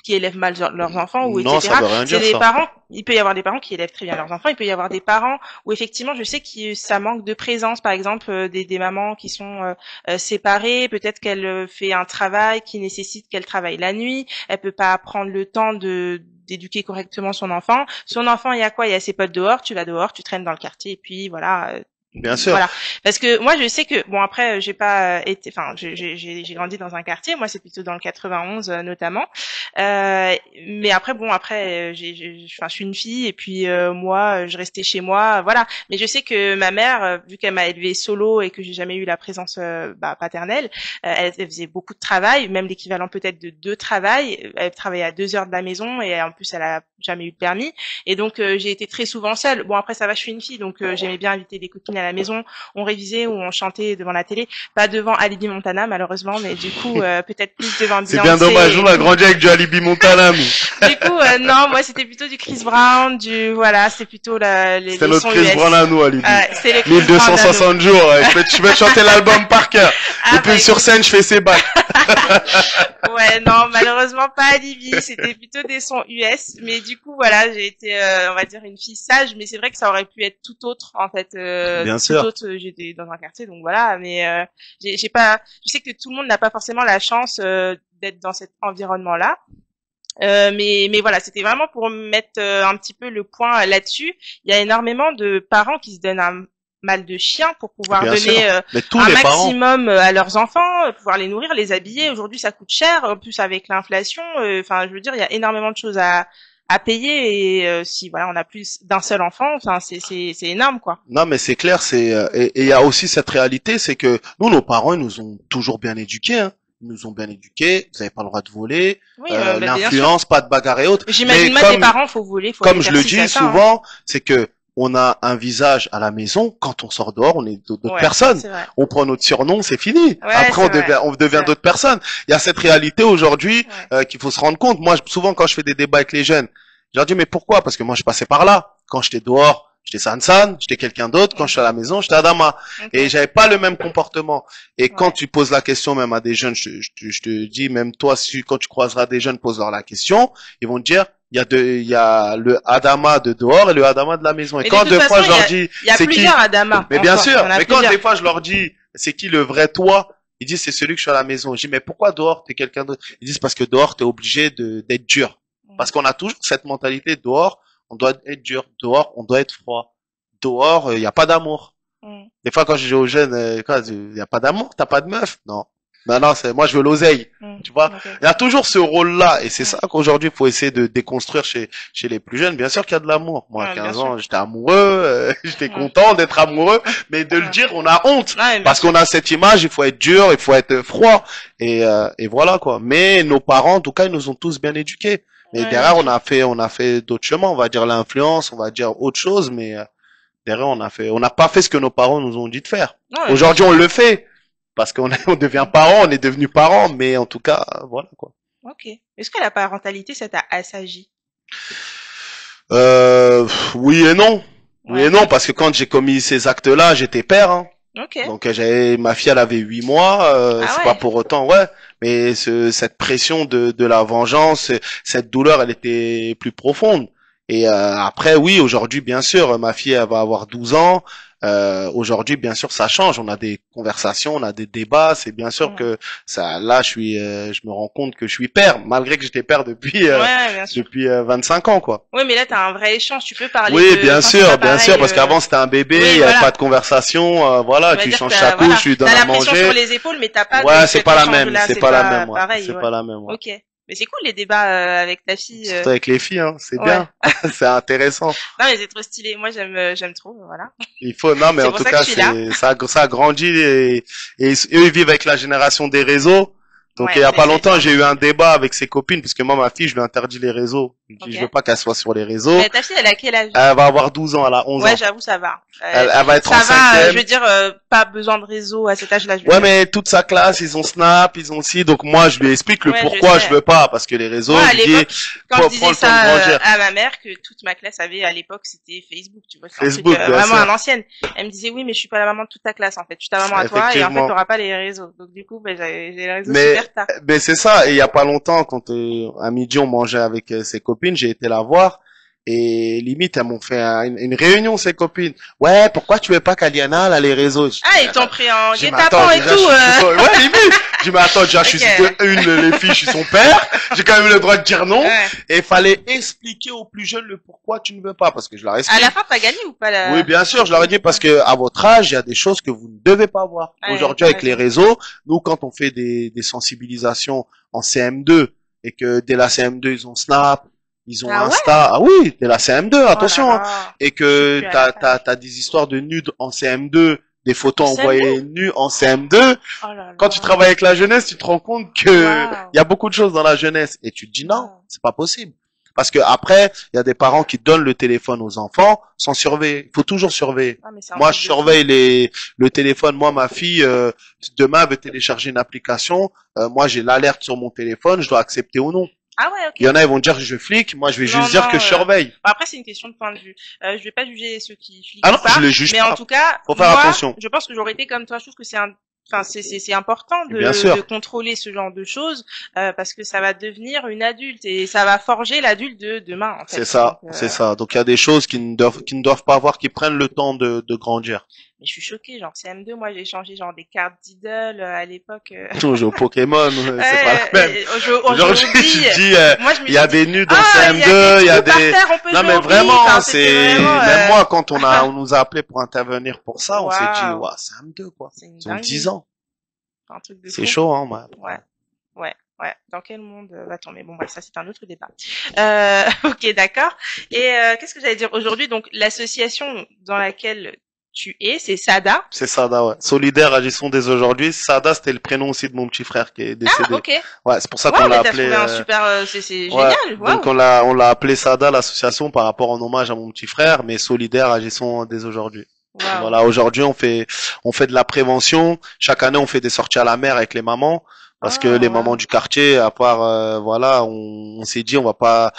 élèvent mal leurs enfants ou Non, ça etc. veut rien C'est dire, des ça. parents, il peut y avoir des parents qui élèvent très bien leurs enfants, il peut y avoir des parents où effectivement je sais que ça manque de présence, par exemple des mamans qui sont séparées, peut-être qu'elle fait un travail qui nécessite qu'elle travaille la nuit, elle peut pas prendre le temps d'éduquer correctement son enfant. Son enfant, il y a quoi? Il y a ses potes dehors, tu vas dehors, tu traînes dans le quartier et puis voilà. Bien sûr. Voilà, parce que moi je sais que bon après j'ai pas été, enfin j'ai grandi dans un quartier, moi c'est plutôt dans le 91 notamment, mais après bon après enfin je suis une fille et puis moi je restais chez moi, voilà. Mais je sais que ma mère, vu qu'elle m'a élevée solo et que j'ai jamais eu la présence paternelle, elle faisait beaucoup de travail, même l'équivalent peut-être de 2 travails. Elle travaillait à 2 heures de la maison et en plus elle a jamais eu de permis et donc j'ai été très souvent seule. Bon après ça va, je suis une fille donc j'aimais bien inviter des copines à la maison, on révisait ou on chantait devant la télé, pas devant Alibi Montana malheureusement, mais du coup peut-être plus devant Beyoncé. C'est bien dommage, on a grandi avec du Alibi Montana, nous. Du coup non, moi c'était plutôt du Chris Brown, c'était plutôt les C'était les notre sons Chris US. Brown à nous, Alibi. C'est le Chris Brown à nous. 1260 jours, je peux te chanter l'album par cœur. Ah, Et puis bah, sur scène, je fais ses bacs. Ouais, non, malheureusement pas Alibi, c'était plutôt des sons US, mais du coup voilà, j'ai été on va dire une fille sage, mais c'est vrai que ça aurait pu être tout autre en fait, Bien tout sûr. autre, j'étais dans un quartier donc voilà, mais j'ai pas, je sais que tout le monde n'a pas forcément la chance d'être dans cet environnement-là. Mais voilà, c'était vraiment pour mettre un petit peu le point là-dessus. Il y a énormément de parents qui se donnent un mal de chien pour pouvoir Bien sûr. donner Mais tous un les parents. maximum à leurs enfants, pouvoir les nourrir, les habiller. Aujourd'hui, ça coûte cher. En plus, avec l'inflation, enfin, je veux dire, il y a énormément de choses à payer. Et si voilà, on a plus d'un seul enfant, enfin, c'est énorme, quoi. Non, mais c'est clair, et il y a aussi cette réalité, c'est que nous, nos parents, ils nous ont toujours bien éduqués, hein. Ils nous ont bien éduqués, vous n'avez pas le droit de voler, Oui, bah, bien sûr. l'influence, pas de bagarre et autres. J'imagine Mais moi, tes parents, faut voler, faut comme aller je faire le ci, dis ça, ça, hein. souvent, c'est que on a un visage à la maison, quand on sort dehors, on est d'autres Ouais, personnes. c'est vrai. On prend notre surnom, c'est fini. Ouais, Après, c'est vrai. on devient C'est d'autres personnes. Il y a cette réalité aujourd'hui Ouais. qu'il faut se rendre compte. Moi, souvent, quand je fais des débats avec les jeunes, je leur dis, mais pourquoi? Parce que moi, je passais par là. Quand j'étais dehors, j'étais San, j'étais quelqu'un d'autre. Quand je suis à la maison, j'étais Adama. Ok. Et j'avais pas le même comportement. Et quand Ouais. tu poses la question même à des jeunes, je te dis, même toi, quand tu croiseras des jeunes, pose-leur la question. Ils vont te dire, il y a le Adama de dehors et le Adama de la maison. Et Mais quand de toute des fois façon, je leur dis, Il y a c'est qui? plusieurs Adama. Mais bien encore, sûr. il y en a Mais quand plusieurs. des fois je leur dis, c'est qui le vrai toi? Ils disent, c'est celui que je suis à la maison. Je dis, mais pourquoi dehors, t'es quelqu'un d'autre? Ils disent, parce que dehors, t'es obligé d'être dur. Parce qu'on a toujours cette mentalité, dehors, on doit être dur. Dehors, on doit être froid. Dehors, il n'y a pas d'amour. Mm. Des fois, quand je dis aux jeunes, il n'y a pas d'amour, t'as pas de meuf? Non. Non, moi, je veux l'oseille. Mm. Tu vois? Ok. Il y a toujours ce rôle-là. Et c'est ça qu'aujourd'hui, il faut essayer de déconstruire chez les plus jeunes. Bien sûr qu'il y a de l'amour. Moi, à Ouais, bien 15 sûr. ans, j'étais amoureux, j'étais Ouais. content d'être amoureux. Mais de le dire, on a honte. Ouais, bien Parce qu'on a cette image, il faut être dur, il faut être froid. Et voilà, quoi. Mais nos parents, en tout cas, ils nous ont tous bien éduqués. Mais Ouais, derrière, bien on a fait d'autres chemins. On va dire l'influence, on va dire autre chose. Mais derrière, on n'a pas fait ce que nos parents nous ont dit de faire. sûr. Ouais, Aujourd'hui, on le fait. Parce on devient parents, on est devenu parents. Mais en tout cas, voilà, quoi. ok. Est-ce que la parentalité, ça t'a assagi? Oui et non. Oui Ouais. et non, parce que quand j'ai commis ces actes-là, j'étais père, hein. Ok. Donc ma fille, elle avait 8 mois, Ah c'est ouais. pas pour autant, ouais. Mais cette pression de la vengeance, cette douleur, elle était plus profonde. Et après, oui, aujourd'hui, bien sûr, ma fille, elle va avoir 12 ans. Aujourd'hui, bien sûr, ça change. On a des conversations, on a des débats. C'est bien sûr que ça. Là, je me rends compte que je suis père, malgré que j'étais père depuis bien sûr. depuis 25 ans, quoi. Oui, mais là, t'as un vrai échange. Tu peux parler. Oui, de... bien enfin, sûr, bien sûr, parce pareil, qu'avant c'était un bébé, oui, il y avait voilà. pas de conversation. Voilà, On va tu dire changes que sa couche, tu lui donnes t'as à la pression sur manger. les épaules, mais t'as pas Ouais, de c'est cet pas la même, échange-là, c'est pas la même, ouais. pareil, C'est ouais. pas la même, ouais. Ok. Mais c'est cool les débats avec ta fille. Surtout avec les filles, hein, c'est Ouais. bien, c'est intéressant. Non, mais c'est trop stylé. Moi, j'aime trop, voilà. Il faut, non, mais C'est en pour tout ça que cas, je suis là. ça a grandi et eux ils vivent avec la génération des réseaux. Donc Ouais, il y a pas longtemps, ça. j'ai eu un débat avec ses copines parce que moi ma fille, je lui interdis les réseaux. Je dis, Ok. je veux pas qu'elle soit sur les réseaux. Mais ta fille, elle a quel âge? Elle va avoir 12 ans, elle a 11 Ouais, ans. j'avoue, ça va. Elle va être Ça en va, cinquième. je veux dire, pas besoin de réseau à cet âge-là. Ouais, mais toute sa classe, ils ont Snap, ils ont aussi. Donc moi, je lui explique le Ouais, pourquoi je sais. je veux pas, parce que les réseaux, Moi, à je lui dis, l'époque, quand je prends disais le temps de ça grandir. à ma mère, que toute ma classe avait à l'époque, c'était Facebook, tu vois, c'est un Facebook, truc bien vraiment sûr. à l'ancienne. Elle me disait oui, mais je suis pas la maman de toute ta classe en fait, je suis ta maman à toi et en fait Effectivement. t'auras pas les réseaux. Donc du coup, ben, j'ai les réseaux Mais, super tard. mais c'est ça. Et il y a pas longtemps, quand à midi on mangeait avec ses copines, j'ai été la voir. Et limite, elles m'ont fait une réunion, ses copines. Ouais, pourquoi tu veux pas qu'Aliana elle a les réseaux? Ah, ils t'ont pris en J'ai dit, mais guet-apens attends, et déjà, tout. Ouais, limite. J'ai dit, mais attends, déjà, je suis Ok. les filles, je suis son père. J'ai quand même le droit de dire non. Ouais. Et il fallait expliquer aux plus jeunes le pourquoi tu ne veux pas, parce que je leur À explique. la fin, t'as gagné ou pas la... Oui, bien sûr, je leur ai dit parce que à votre âge, il y a des choses que vous ne devez pas voir. Ouais, Aujourd'hui, t'as avec les raison. réseaux, nous, quand on fait des sensibilisations en CM2 et que dès la CM2, ils ont Snap, ils ont Ah ouais? Insta. Ah oui, dès la CM2, attention. Oh Hein. là là. Et que Je suis plus à la t'as des histoires de nudes en CM2, des photos En envoyées nues en CM2. Oh là là. Quand tu travailles avec la jeunesse, tu te rends compte que Wow. il y a beaucoup de choses dans la jeunesse et tu te dis non, Wow. c'est pas possible. Parce que après, il y a des parents qui donnent le téléphone aux enfants sans surveiller. Il faut toujours surveiller. Ah, mais c'est un Moi, truc je de fou. surveille le téléphone. Moi, ma fille, demain, elle veut télécharger une application. Moi, j'ai l'alerte sur mon téléphone. Je dois accepter ou non. Ah ouais, ok. Il y en a, ils vont dire que je flique. Moi, je vais Non, juste dire non, que je surveille. Bon, après, c'est une question de point de vue. Je vais pas juger ceux qui fliquent Ah non, ou pas, je les juge mais pas. en tout cas, Faut faire moi, attention. je pense que j'aurais été comme toi. Je trouve que c'est important Bien sûr. de contrôler ce genre de choses parce que ça va devenir une adulte et ça va forger l'adulte de demain. En fait. C'est ça, Donc, c'est ça. Donc, il y a des choses qui ne doivent pas avoir, qui prennent le temps de grandir. Mais je suis choquée, genre CM2, moi j'ai changé genre des cartes d'idole à l'époque. Toujours Pokémon, c'est pas la même. Aujourd'hui, Aujourd'hui, tu dis, moi je me il y a suis dit, des nudes en ah, CM2, il y a trous par des... terre, on peut Non jouer mais au vraiment, billes. Enfin, c'est c'était vraiment, même moi quand on nous a appelé pour intervenir pour ça, on s'est dit Waouh. waouh, CM2 quoi. c'est une Ils ont dinguerie. 10 ans. Un truc de C'est fou. chaud hein, ouais. Ouais. Dans quel monde va-t-on? Mais bon, bref, ça c'est un autre débat. Ok, d'accord. Et qu'est-ce que j'allais dire aujourd'hui? Donc l'association dans laquelle tu es, c'est SADA. C'est Sada, ouais. Solidaire, agissons dès aujourd'hui. Sada, c'était le prénom aussi de mon petit frère qui est décédé. Ah, ok. Ouais, c'est pour ça Ouais, qu'on mais l'a t'as appelé. trouvé un super, c'est Ouais. génial. Waouh. Donc on l'a appelé Sada, l'association, par rapport en hommage à mon petit frère, mais solidaire, agissons dès aujourd'hui. Waouh. Voilà, aujourd'hui on fait de la prévention. Chaque année on fait des sorties à la mer avec les mamans parce que les mamans du quartier, à part voilà, on s'est dit on va pas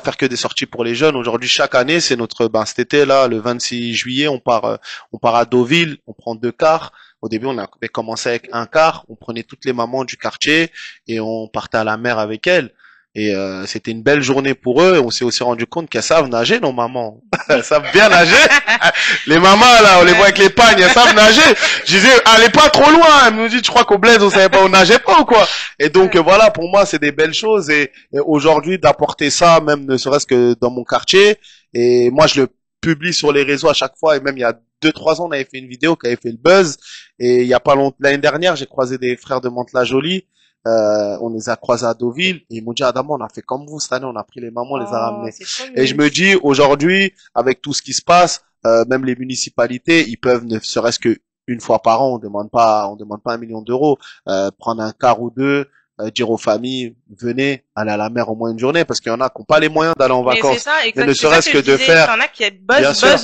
faire que des sorties pour les jeunes. Aujourd'hui chaque année c'est cet été là, le 26 juillet, on part à Deauville, on prend 2 cars. Au début on avait commencé avec un car, on prenait toutes les mamans du quartier et on partait à la mer avec elles. Et c'était une belle journée pour eux. Et on s'est aussi rendu compte qu'elles savent nager, nos mamans. Elles savent bien nager. Les mamans, là, on les voit avec les pagnes, elles savent nager. Je disais, allez pas trop loin. Elle nous dit, tu crois qu'au Blaise, on savait pas, on nageait pas ou quoi? Et donc, voilà, pour moi, c'est des belles choses. Et aujourd'hui, d'apporter ça, même ne serait-ce que dans mon quartier. Et moi, je le publie sur les réseaux à chaque fois. Et même, il y a 2-3 ans, on avait fait une vidéo qui avait fait le buzz. Et il y a pas longtemps, l'année dernière, j'ai croisé des frères de Mantes-la-Jolie. On les a croisés à Deauville et ils m'ont dit Adamo, on a fait comme vous cette année, on a pris les mamans, on les a ramenés. Et je me dis aujourd'hui, avec tout ce qui se passe, même les municipalités, ils peuvent ne serait-ce que une fois par an, on demande pas 1 million d'euros, prendre un car ou deux, dire aux familles venez aller à la mer au moins une journée parce qu'il y en a qui n'ont pas les moyens d'aller en vacances. Mais c'est ça, mais ne serait-ce que de faire. Il y en a qui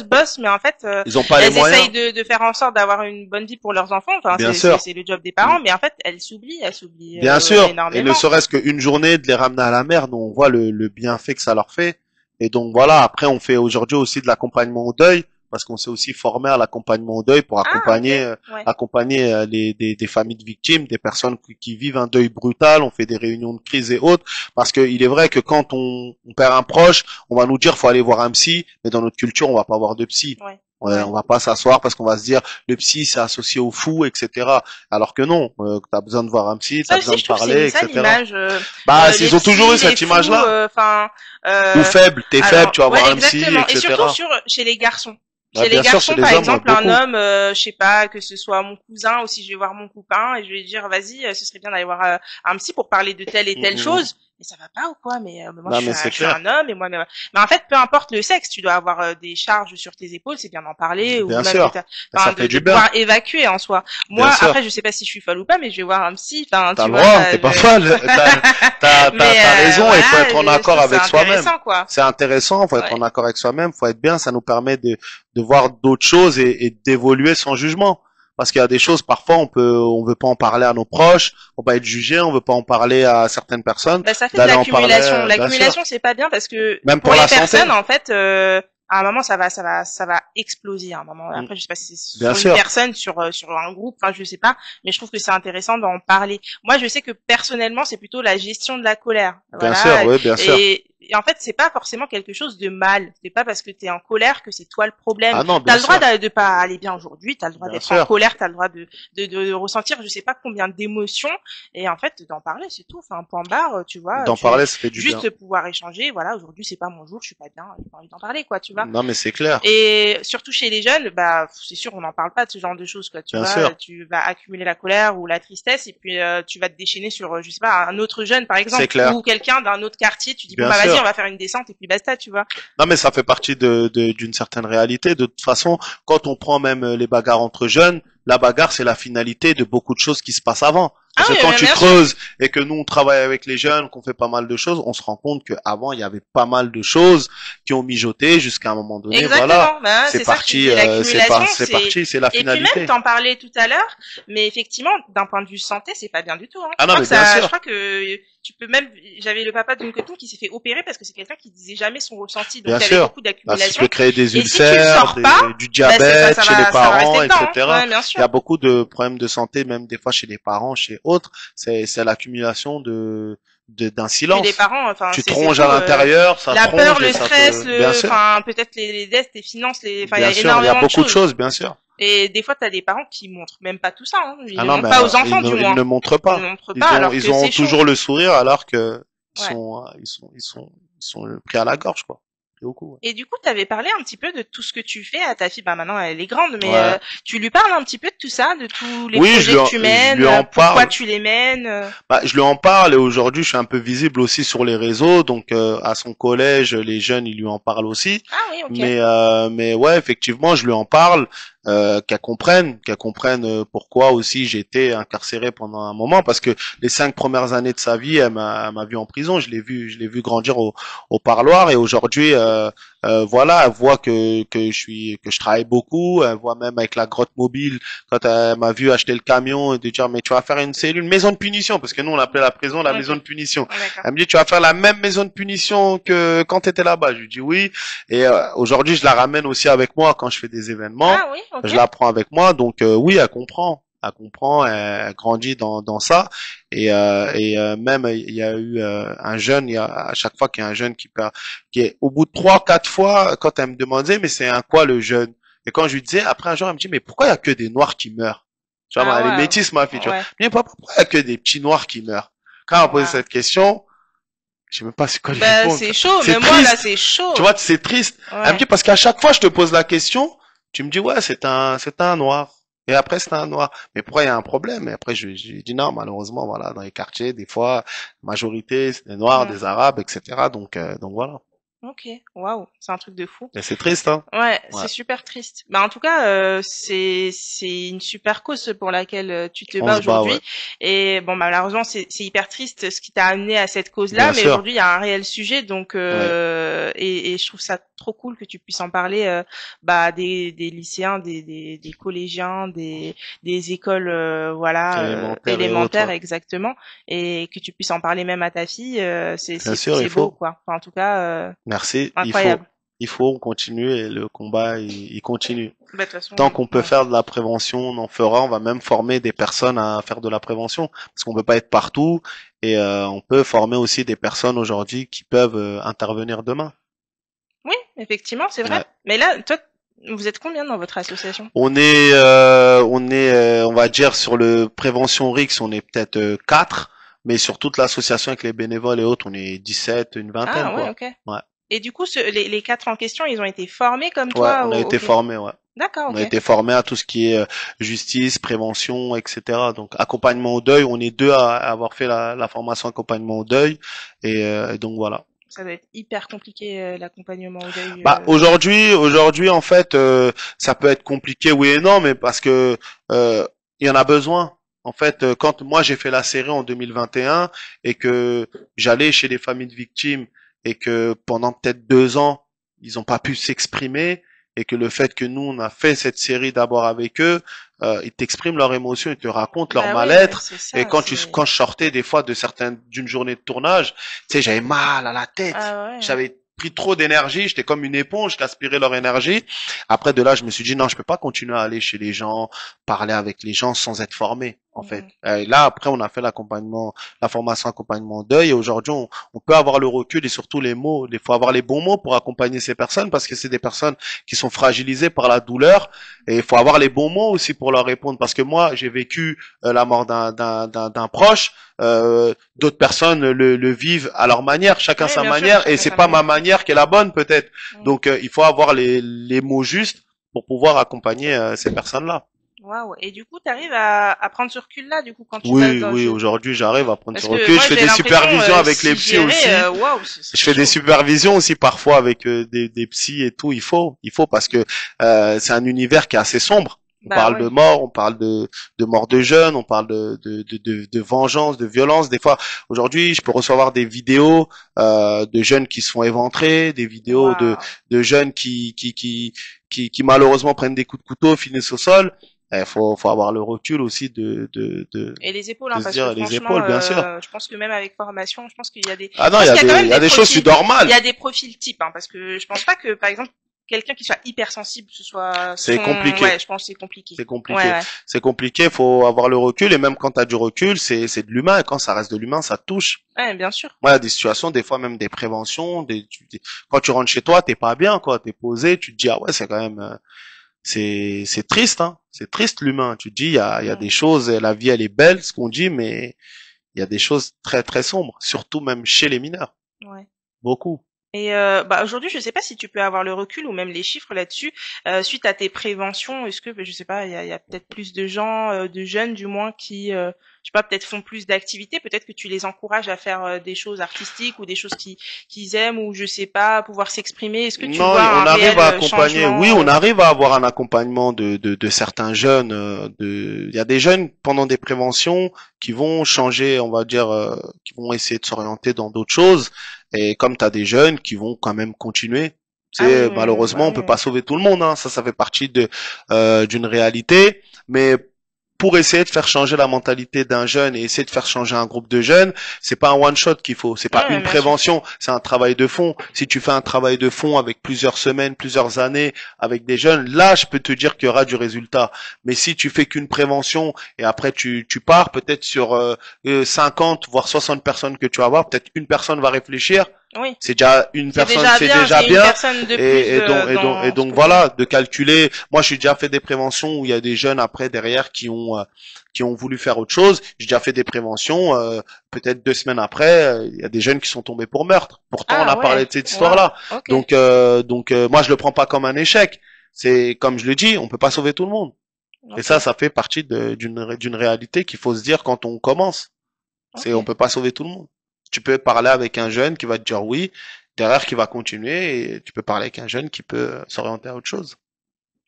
bossent, mais en fait, ils ont pas elles les moyens. essayent de faire en sorte d'avoir une bonne vie pour leurs enfants. Enfin, Bien sûr. C'est le job des parents, mais en fait, elles s'oublient Bien sûr. énormément. Et ne serait-ce qu'une journée de les ramener à la mer, nous on voit le bienfait que ça leur fait. Et donc voilà. Après, on fait aujourd'hui aussi de l'accompagnement au deuil. Parce qu'on s'est aussi formé à l'accompagnement au deuil pour accompagner des familles de victimes, des personnes qui vivent un deuil brutal. On fait des réunions de crise et autres parce que il est vrai que quand on perd un proche, on va nous dire faut aller voir un psy, mais dans notre culture on va pas voir de psy. Ouais. Ouais, Ouais. on va pas s'asseoir parce qu'on va se dire le psy c'est associé au fou, etc. Alors que non, t'as besoin de voir un psy, t'as Ça besoin aussi, de je trouve que c'est parler, ça etc. l'image. Bah, Les ils ont toujours eu psys, les cette fous, image-là. enfin. Ou euh, faible, t'es faible, alors, tu vas voir ouais, un psy, exactement. Et surtout etc. chez les garçons. Ouais, Chez les bien sûr, chez garçons, par les hommes, ouais, exemple, un beaucoup. homme, je sais pas, que ce soit mon cousin ou si je vais voir mon copain et je vais lui dire, vas-y, ce serait bien d'aller voir un psy pour parler de telle et Mm, telle mm, mm. chose. Mais ça va pas ou quoi? Mais moi, Non, mais c'est je suis clair. un homme et moi, mais en fait, peu importe le sexe, tu dois avoir des charges sur tes épaules, c'est bien d'en parler ou Bien même de, sûr. Ça enfin, fait de du bien. pouvoir évacuer en soi. Bien Moi, sûr. après, je sais pas si je suis folle ou pas, mais je vais voir un psy. Enfin, T'as tu le vois, droit, ça, t'es pas folle. mais T'as raison, il faut voilà, être en je accord trouve ça avec soi-même. intéressant, quoi. C'est intéressant, faut être en Ouais. accord avec soi-même, faut être bien, ça nous permet de voir d'autres choses et d'évoluer sans jugement. Parce qu'il y a des choses, parfois, on veut pas en parler à nos proches, on va être jugé, on veut pas en parler à certaines personnes, Bah, ça fait de d'aller en parler, l'accumulation. bien sûr. L'accumulation, c'est pas bien parce que Même pour pour les la santé. personnes, en fait, à un moment, ça va exploser. À un moment. Mm. Après, je sais pas si c'est Bien sur une sûr. personne, sur un groupe, enfin, je sais pas. Mais je trouve que c'est intéressant d'en parler. Moi, je sais que personnellement, c'est plutôt la gestion de la colère. Bien sûr, Voilà. oui, bien sûr. Et en fait, c'est pas forcément quelque chose de mal. C'est pas parce que t'es en colère que c'est toi le problème. Ah non, T'as bien le droit sûr. de pas aller bien aujourd'hui. T'as le droit Bien d'être en sûr. colère. T'as le droit de ressentir, je sais pas combien d'émotions. Et en fait, d'en parler, c'est tout. Enfin, point barre, tu vois. D'en parler, ça fait du bien. Juste pouvoir échanger. Voilà, aujourd'hui, c'est pas mon jour, je suis pas bien, j'ai pas envie d'en parler, quoi, tu vois. Non, mais c'est clair. Et surtout chez les jeunes, bah, c'est sûr, on n'en parle pas de ce genre de choses, quoi. Tu Bien vois, sûr. tu vas accumuler la colère ou la tristesse et puis tu vas te déchaîner sur, je sais pas, un autre jeune, par C'est exemple, clair. ou quelqu'un d'un autre quartier. Tu dis, bon, Bien bah, vas-y, sûr. on va faire une descente et puis basta, tu vois. Non, mais ça fait partie d'une certaine réalité. De toute façon, quand on prend même les bagarres entre jeunes, la bagarre, c'est la finalité de beaucoup de choses qui se passent avant. Ah Parce oui, que quand tu bien sûr. creuses et que nous, on travaille avec les jeunes, qu'on fait pas mal de choses, on se rend compte qu'avant, il y avait pas mal de choses qui ont mijoté jusqu'à un moment donné. Voilà. Exactement. Bah, C'est c'est ça que je parti, disais, l'accumulation, c'est parti, c'est la et puis même, finalité. t'en parlais tout à l'heure, mais effectivement, d'un point de vue santé, c'est pas bien du tout. Hein. Ah non, mais bien Je sûr. crois que tu peux même. J'avais le papa d'une copine qui s'est fait opérer parce que c'est quelqu'un qui disait jamais son ressenti, donc Bien il y avait sûr. beaucoup Bah, ça d'accumulation. peut créer des Et si tu le ulcères, sors pas, du bah c'est ça, diabète chez les ça va parents, rester dedans. Hein. etc. Ouais, bien Il y a sûr. beaucoup de problèmes de santé, même des fois chez les parents, chez autres. C'est l'accumulation d'un Puis les silence. parents, enfin, Tu te c'est ronges tout. à l'intérieur, ça La te peur, ronge et le ça stress, te... Bien sûr, enfin, peut-être les dettes, les finances, enfin, il y bien a sûr, il y a énormément de beaucoup de choses. choses, bien sûr. Et des fois, t'as des parents qui montrent même pas tout ça. Hein. Ils Ah ne non, montrent mais pas aux enfants, du ils moins. ne montrent Ils ne pas. montrent pas, alors que Ils ont c'est chaud. toujours le sourire alors que Ouais. ils sont pris à la gorge, quoi. Beaucoup, ouais. Et du coup, tu avais parlé un petit peu de tout ce que tu fais à ta fille. Bah maintenant, elle est grande, mais Ouais. tu lui parles un petit peu de tout ça, de tous les Oui, projets que tu je mènes, lui en pourquoi parle. tu les mènes. Bah, je lui en parle et aujourd'hui je suis un peu visible aussi sur les réseaux, donc à son collège, les jeunes ils lui en parlent aussi. Ah oui, ok. Mais ouais, effectivement, je lui en parle, qu'elle comprenne pourquoi aussi j'ai été incarcéré pendant un moment, parce que les 5 premières années de sa vie, elle m'a vu en prison, je l'ai vu grandir au parloir et aujourd'hui, voilà, elle voit que je travaille beaucoup, elle voit même avec la grotte mobile quand elle m'a vu acheter le camion et de dire mais tu vas faire une cellule, une maison de punition, parce que nous on appelait la prison la Ok. maison de punition. Ah, d'accord. Elle me dit tu vas faire la même maison de punition que quand tu étais là-bas. Je lui dis oui. Et aujourd'hui je la ramène aussi avec moi quand je fais des événements. Ah oui, ok. Je la prends avec moi, donc oui elle comprend. Elle comprend, elle grandit dans ça même il y a eu un jeune, il y a à chaque fois qu'il y a un jeune qui est au bout de 3 4 fois quand elle me demandait mais c'est un quoi le jeune, et quand je lui disais après un jour elle me dit mais pourquoi il y a que des noirs qui meurent, tu vois, Ah elle est ouais. métisse ma fille, tu vois, Ouais. mais papa pourquoi il y a que des petits noirs qui meurent, quand elle m'a posé Wow. cette question je sais même pas c'est quoi lui Bah répondre. c'est chaud, C'est mais moi là triste. c'est chaud. Tu vois c'est triste. Elle me Ouais. dit parce qu'à chaque fois je te pose la question tu me dis ouais c'est un noir. Et après, c'était un noir. Mais pourquoi il y a un problème? Et après, je lui dis non, malheureusement, voilà, dans les quartiers, des fois, majorité, c'est des noirs, Mm. des arabes, etc. Donc voilà. Ok. Waouh, c'est un truc de fou. Et c'est triste, hein? Ouais, Ouais. c'est super triste. Bah en tout cas, c'est une super cause pour laquelle tu te On bats se bat, aujourd'hui. ouais. Et bon, malheureusement, c'est hyper triste ce qui t'a amené à cette cause-là, Bien mais sûr. aujourd'hui, il y a un réel sujet, donc Ouais. et je trouve ça trop cool que tu puisses en parler, bah des lycéens, des collégiens, des écoles, voilà, Élémentaire et élémentaires autres. exactement, et que tu puisses en parler même à ta fille, Bien sûr, c'est il beau, faut. quoi. Enfin, en tout cas, Merci. incroyable. On continue et le combat, il continue. Bah, de toute façon, Tant qu'on peut ouais. faire de la prévention, on en fera. On va même former des personnes à faire de la prévention. Parce qu'on peut pas être partout. Et on peut former aussi des personnes aujourd'hui qui peuvent intervenir demain. Oui, effectivement, c'est vrai. Ouais. Mais là, toi, Vous êtes combien dans votre association? On va dire sur le prévention RIX, on est peut-être 4, mais sur toute l'association avec les bénévoles et autres, on est 17, une vingtaine, Ah ouais, quoi. ok. Ouais. Et du coup, les quatre en question, ils ont été formés comme Ouais, toi on a été formés, ouais. D'accord, On a ok. été formés à tout ce qui est justice, prévention, etc. Donc accompagnement au deuil, on est deux à avoir fait la formation accompagnement au deuil, et donc voilà. Ça doit être hyper compliqué, l'accompagnement au deuil. Bah aujourd'hui en fait, ça peut être compliqué, oui et non, mais parce que il y en a besoin. En fait, quand moi j'ai fait la série en 2021 et que j'allais chez les familles de victimes et que pendant peut-être 2 ans ils n'ont pas pu s'exprimer et que le fait que nous on a fait cette série d'abord avec eux, ils t'expriment leurs émotions, ils te racontent leur Bah ouais, mal-être. c'est Et ça, quand je sortais des fois d'une journée de tournage, tu sais, j'avais mal à la tête, Ah ouais. j'avais pris trop d'énergie, j'étais comme une éponge qui aspirait leur énergie. Après de là, je me suis dit non, je peux pas continuer à aller chez les gens, parler avec les gens sans être formé en fait. Mhm. Et là après, on a fait l'accompagnement, la formation accompagnement au deuil et aujourd'hui on peut avoir le recul et surtout les mots, il faut avoir les bons mots pour accompagner ces personnes parce que c'est des personnes qui sont fragilisées par la douleur et il faut avoir les bons mots aussi pour leur répondre parce que moi, j'ai vécu la mort d'un proche, d'autres personnes le vivent à leur manière, chacun Oui, sa bien sûr, manière, et chacun c'est sa pas ma manière. manière qui est la bonne peut-être. Mhm. Donc il faut avoir les mots justes pour pouvoir accompagner ces personnes-là. Waouh. Et du coup, tu arrives à prendre ce recul-là, du coup, quand tu passes Oui, dans le oui, jeu. aujourd'hui j'arrive à prendre ce Parce que recul. Je moi, fais j'ai des l'impression, supervisions avec les si psys j'y aussi. allais, waouh, ce Je serait fais des chaud. supervisions aussi parfois avec des psys et tout. Il faut parce que c'est un univers qui est assez sombre. On Bah parle de ouais. mort, on parle de mort de jeunes, on parle de vengeance, de violence. Des fois, aujourd'hui, je peux recevoir des vidéos de jeunes qui se font éventrer, des vidéos Waouh. de jeunes qui malheureusement prennent des coups de couteau, finissent au sol. Il faut avoir le recul aussi Et les épaules, hein, de se parce que dire les franchement, épaules, bien sûr. je pense que même avec formation, je pense qu'il y a des, Ah je non, pense qu'il y a quand il même y a des des choses, tu profils, dors il mal. y a des profils types, hein, parce que je pense pas que, par exemple, quelqu'un qui soit hypersensible, ce soit C'est compliqué. ouais, je pense que c'est compliqué. C'est Ouais, compliqué. ouais. C'est compliqué, faut avoir le recul et même quand tu as du recul, c'est de l'humain et quand ça reste de l'humain, ça te touche. Ouais, bien sûr. Moi, il y a des situations, des fois même des préventions, quand tu rentres chez toi, t'es pas bien quoi, t'es posé, tu te dis ah ouais, c'est quand même c'est triste hein. C'est triste l'humain. Tu te dis il y a Mm. des choses, la vie elle est belle ce qu'on dit mais il y a des choses très très sombres, surtout même chez les mineurs. Ouais. Beaucoup. Et bah aujourd'hui, je sais pas si tu peux avoir le recul ou même les chiffres là-dessus. Suite à tes préventions, est-ce que, je sais pas, il y a peut-être plus de gens, de jeunes du moins, qui, je sais pas, peut-être font plus d'activités. Peut-être que tu les encourages à faire des choses artistiques ou des choses qu'ils aiment ou je sais pas, pouvoir s'exprimer. Est-ce que tu Non, vois un on arrive réel à accompagner. Oui, changement on arrive à avoir un accompagnement de certains jeunes. Il y a des jeunes pendant des préventions qui vont changer, on va dire, qui vont essayer de s'orienter dans d'autres choses. Et comme tu as des jeunes qui vont quand même continuer. Tu Ah oui, sais, oui, oui, malheureusement, bah on oui, peut oui. pas sauver tout le monde. Hein. Ça fait partie d'une réalité. Mais pour essayer de faire changer la mentalité d'un jeune et essayer de faire changer un groupe de jeunes, c'est pas un one shot qu'il faut, c'est pas Ouais, une bien sûr. prévention, c'est un travail de fond. Si tu fais un travail de fond avec plusieurs semaines, plusieurs années avec des jeunes, là je peux te dire qu'il y aura du résultat. Mais si tu fais qu'une prévention et après tu pars peut-être sur 50 voire 60 personnes que tu vas voir, peut-être une personne va réfléchir. Oui. C'est déjà une C'est personne, déjà c'est bien, déjà c'est une bien. personne de plus Et dans ce donc que tu fais. voilà, de calculer. Moi, j'ai déjà fait des préventions où il y a des jeunes après derrière qui ont voulu faire autre chose. J'ai déjà fait des préventions. Peut-être 2 semaines après, il y a des jeunes qui sont tombés pour meurtre. Pourtant, on Ah a parlé ouais. de cette Waouh. histoire-là. Ok. Donc moi, je le prends pas comme un échec. C'est comme je le dis, on peut pas sauver tout le monde. Et Ok. ça fait partie d'une réalité qu'il faut se dire quand on commence. C'est on Ok. peut pas sauver tout le monde. Tu peux parler avec un jeune qui va te dire oui, derrière qui va continuer, et tu peux parler avec un jeune qui peut s'orienter à autre chose.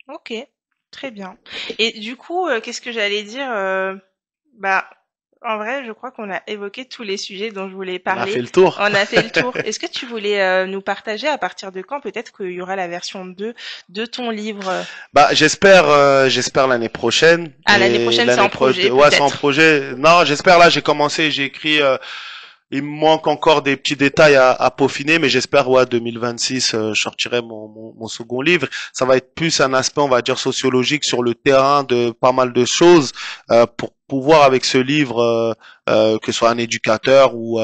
Ok. Très bien. Et du coup, qu'est-ce que j'allais dire bah, en vrai, je crois qu'on a évoqué tous les sujets dont je voulais On a fait parler. le tour. On a fait le tour. Est-ce que tu voulais nous partager à partir de quand peut-être qu'il y aura la version 2 de ton livre? Bah j'espère l'année prochaine. Ah, l'année Et prochaine, c'est en projet, ouais, c'est en peut-être. projet. Non, j'espère là j'ai commencé, j'ai écrit Il me manque encore des petits détails à peaufiner, mais j'espère, ouais, 2026, je sortirai mon second livre. Ça va être plus un aspect, on va dire, sociologique sur le terrain de pas mal de choses, pour pouvoir, avec ce livre, que ce soit un éducateur ou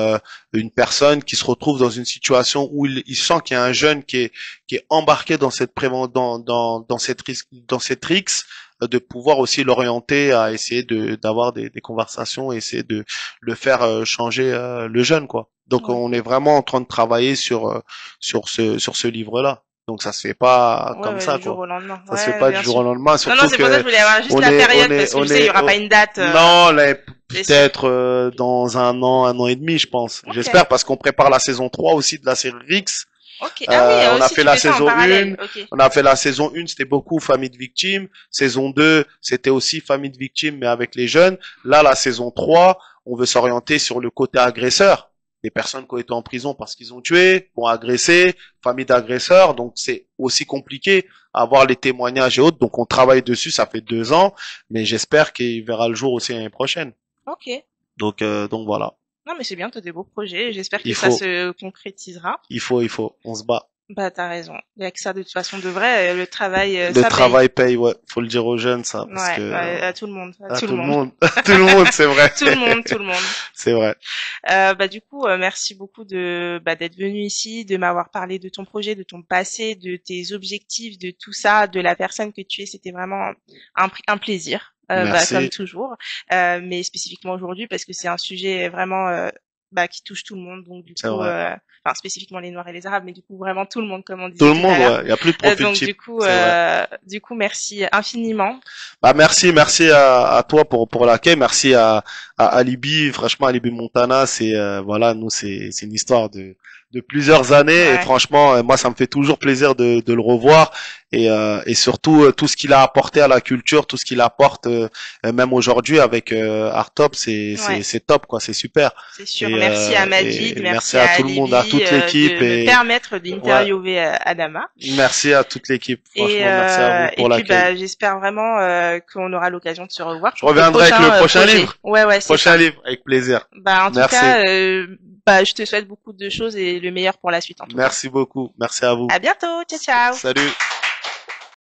une personne qui se retrouve dans une situation où il sent qu'il y a un jeune qui est embarqué dans cette dans cette risque, dans cette rixe, de pouvoir aussi l'orienter à essayer d'avoir des conversations, essayer de le faire changer le jeune, quoi. Donc Ouais. on est vraiment en train de travailler sur ce livre-là. Donc ça se fait pas Ouais, comme ouais, ça, du jour quoi. au lendemain. Ça se fait Ouais, pas du bien jour au sûr. lendemain, Non, non, surtout c'est pour ça que que je voulais avoir juste on la est on période, parce est que je on sais, il y est aura pas une date, non, là, c'est sûr. peut-être dans un an et demi, je pense. Ok, J'espère, parce qu'on prépare la saison 3 aussi de la série Rix. ok. Ah oui, On a aussi fait tu la fais ça en saison parallèle. 1, Ok. on a fait la saison 1, c'était beaucoup famille de victimes. Saison 2, c'était aussi famille de victimes, mais avec les jeunes. Là, la saison 3, on veut s'orienter sur le côté agresseur. Des personnes qui ont été en prison parce qu'ils ont tué, qui ont agressé, famille d'agresseurs. Donc, c'est aussi compliqué à avoir les témoignages et autres. Donc, on travaille dessus, ça fait 2 ans. Mais j'espère qu'il verra le jour aussi l'année prochaine. Ok. Donc voilà. Non, mais c'est bien, t'as des beaux projets. J'espère que Il ça faut, se concrétisera. on se bat. Bah, t'as raison. Il y a que ça de toute façon de vrai. Le travail, Le ça paye. travail paye, ouais. Faut le dire aux jeunes, ça, parce Ouais, que ouais, à tout le monde, à à tout le tout le monde, monde, tout le monde, c'est vrai. tout le monde, tout le monde. C'est vrai. Bah du coup, merci beaucoup de d'être venu ici, de m'avoir parlé de ton projet, de ton passé, de tes objectifs, de tout ça, de la personne que tu es. C'était vraiment un plaisir, comme Merci. toujours, mais spécifiquement aujourd'hui parce que c'est un sujet vraiment qui touche tout le monde. Donc du C'est coup, vrai. enfin spécifiquement les Noirs et les Arabes, mais du coup vraiment tout le monde, comme on Tout disait le tout à monde, l'heure. ouais. Il y a plus de profil Donc type. C'est vrai. du coup, merci infiniment. Bah merci à toi pour l'accueil, merci à Alibi, franchement Alibi Montana, c'est voilà, nous c'est une histoire de plusieurs années, et Ouais, franchement moi ça me fait toujours plaisir de le revoir, et surtout tout ce qu'il a apporté à la culture, tout ce qu'il apporte même aujourd'hui avec Art Top, ouais. c'est top, quoi, c'est super. C'est sûr. Merci à Majid, Et merci merci à à tout le monde, à Alibi toute l'équipe, de me et permettre ouais, d'interviewer Adama. merci à toute l'équipe, franchement merci à vous Et pour puis l'accueil. j'espère vraiment qu'on aura l'occasion de se revoir Je pour tes reviendrai avec le prochains prochain projets. livre. Ouais, ouais, c'est Prochain ça. livre, avec plaisir. Bah en tout Merci. cas, je te souhaite beaucoup de choses et le meilleur pour la suite en tout cas. Merci beaucoup. Merci à vous. À bientôt. Ciao, ciao. Salut.